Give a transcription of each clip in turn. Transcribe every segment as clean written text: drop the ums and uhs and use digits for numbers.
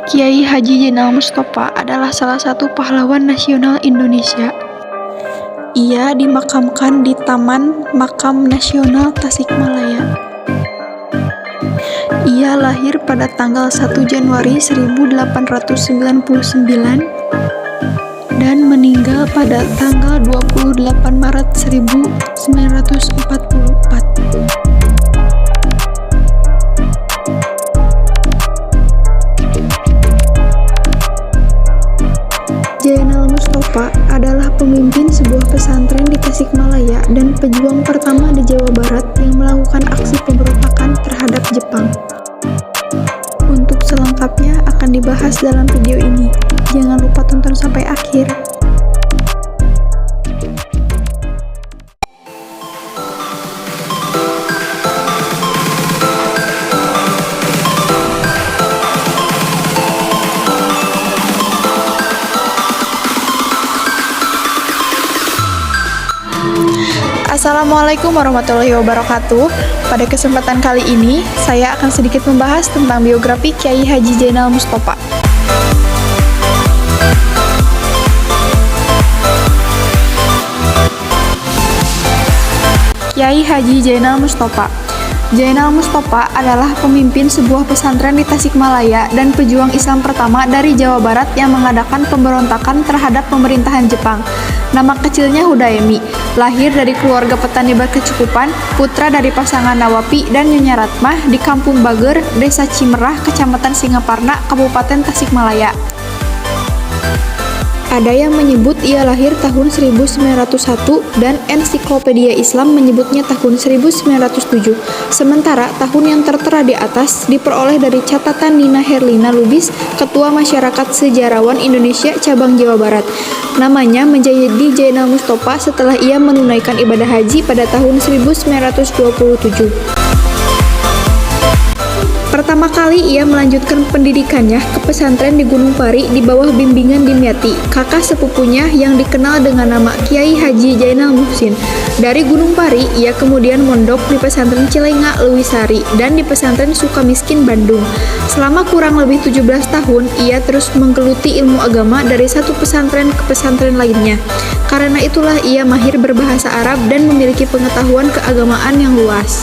Kiai Haji Zainal Mustafa adalah salah satu pahlawan nasional Indonesia. Ia dimakamkan di Taman Makam Nasional Tasikmalaya. Ia lahir pada tanggal 1 Januari 1899 dan meninggal pada tanggal 28 Maret 1944. Zainal Mustafa adalah pemimpin sebuah pesantren di Tasikmalaya dan pejuang pertama di Jawa Barat yang melakukan aksi pemberontakan terhadap Jepang. Untuk selengkapnya akan dibahas dalam video ini. Jangan lupa tonton sampai akhir. Assalamualaikum warahmatullahi wabarakatuh. Pada kesempatan kali ini, saya akan sedikit membahas tentang biografi Kiai Haji Zainal Mustafa. Kiai Haji Zainal Mustafa. Zainal Mustafa adalah pemimpin sebuah pesantren di Tasikmalaya dan pejuang Islam pertama dari Jawa Barat yang mengadakan pemberontakan terhadap pemerintahan Jepang. Nama kecilnya Hudaemi, lahir dari keluarga petani berkecukupan, putra dari pasangan Nawapi dan Nyonya Ratmah di Kampung Bager, Desa Cimerah, Kecamatan Singaparna, Kabupaten Tasikmalaya. Ada yang menyebut ia lahir tahun 1901 dan Ensiklopedia Islam menyebutnya tahun 1907. Sementara tahun yang tertera di atas diperoleh dari catatan Nina Herlina Lubis, Ketua Masyarakat Sejarawan Indonesia Cabang Jawa Barat. Namanya menjadi Zainal Mustafa setelah ia menunaikan ibadah haji pada tahun 1927. Pertama kali ia melanjutkan pendidikannya ke pesantren di Gunung Pari di bawah bimbingan Dimyati, kakak sepupunya yang dikenal dengan nama Kiai Haji Zainal Muhsin. Dari Gunung Pari, ia kemudian mondok di pesantren Cilenga Lewisari dan di pesantren Sukamiskin Bandung. Selama kurang lebih 17 tahun, ia terus menggeluti ilmu agama dari satu pesantren ke pesantren lainnya. Karena itulah ia mahir berbahasa Arab dan memiliki pengetahuan keagamaan yang luas.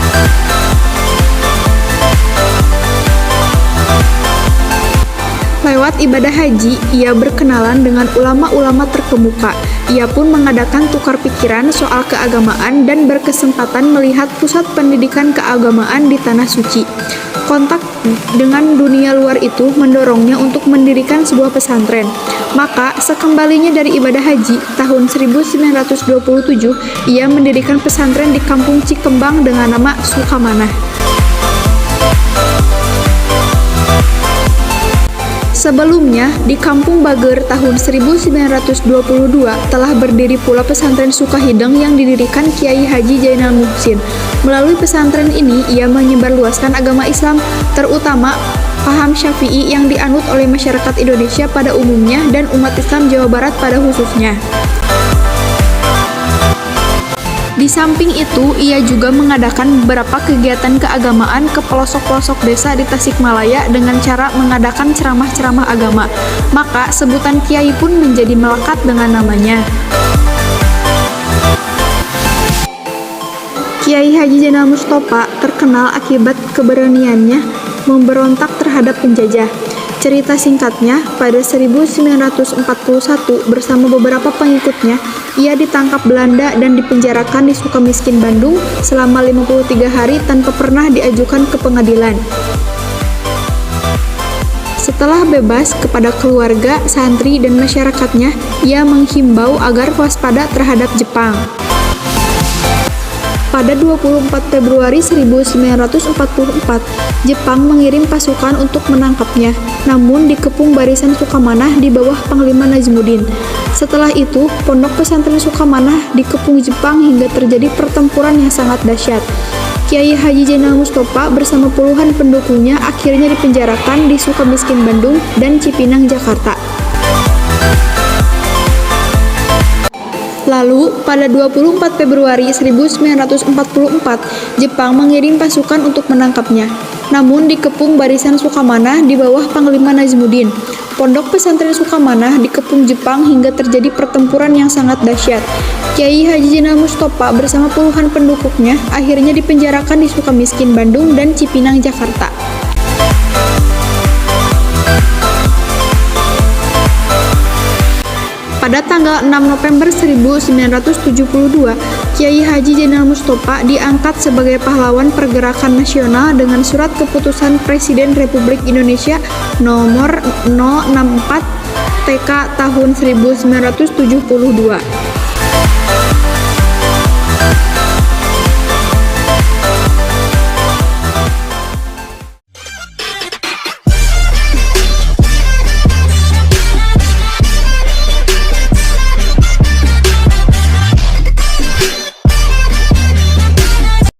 Lewat ibadah haji, ia berkenalan dengan ulama-ulama terkemuka. Ia pun mengadakan tukar pikiran soal keagamaan dan berkesempatan melihat pusat pendidikan keagamaan di Tanah Suci. Kontak dengan dunia luar itu mendorongnya untuk mendirikan sebuah pesantren. Maka, sekembalinya dari ibadah haji, tahun 1927, ia mendirikan pesantren di Kampung Cikembang dengan nama Sukamanah. Sebelumnya, di Kampung Bager tahun 1922 telah berdiri pula pesantren Sukahideng yang didirikan Kiai Haji Zainal Muhsin. Melalui pesantren ini, ia menyebarluaskan agama Islam, terutama paham Syafi'i yang dianut oleh masyarakat Indonesia pada umumnya dan umat Islam Jawa Barat pada khususnya. Di samping itu, ia juga mengadakan beberapa kegiatan keagamaan ke pelosok-pelosok desa di Tasikmalaya dengan cara mengadakan ceramah-ceramah agama. Maka, sebutan kiai pun menjadi melekat dengan namanya. Kiai Haji Zainal Mustafa terkenal akibat keberaniannya memberontak terhadap penjajah. Cerita singkatnya, pada 1941 bersama beberapa pengikutnya, ia ditangkap Belanda dan dipenjarakan di Sukamiskin Bandung selama 53 hari tanpa pernah diajukan ke pengadilan. Setelah bebas, kepada keluarga, santri, dan masyarakatnya, ia menghimbau agar waspada terhadap Jepang. Pada 24 Februari 1944, Jepang mengirim pasukan untuk menangkapnya, namun dikepung barisan Sukamanah di bawah Panglima Najmudin. Setelah itu, pondok pesantren Sukamanah dikepung Jepang hingga terjadi pertempuran yang sangat dahsyat. Kiai Haji Zainal Mustafa bersama puluhan pendukungnya akhirnya dipenjarakan di Sukamiskin Bandung dan Cipinang, Jakarta. Lalu, pada 24 Februari 1944, Jepang mengirim pasukan untuk menangkapnya. namun dikepung Barisan Sukamanah di bawah Panglima Nazmuddin. Pondok Pesantren Sukamanah dikepung Jepang hingga terjadi pertempuran yang sangat dahsyat. Kiai Haji Zainal Mustopa bersama puluhan pendukungnya akhirnya dipenjarakan di Sukamiskin, Bandung, dan Cipinang, Jakarta. Pada tanggal 6 November 1972, Kiai Haji Zainal Mustopa diangkat sebagai pahlawan pergerakan nasional dengan surat keputusan Presiden Republik Indonesia nomor 064 TK tahun 1972.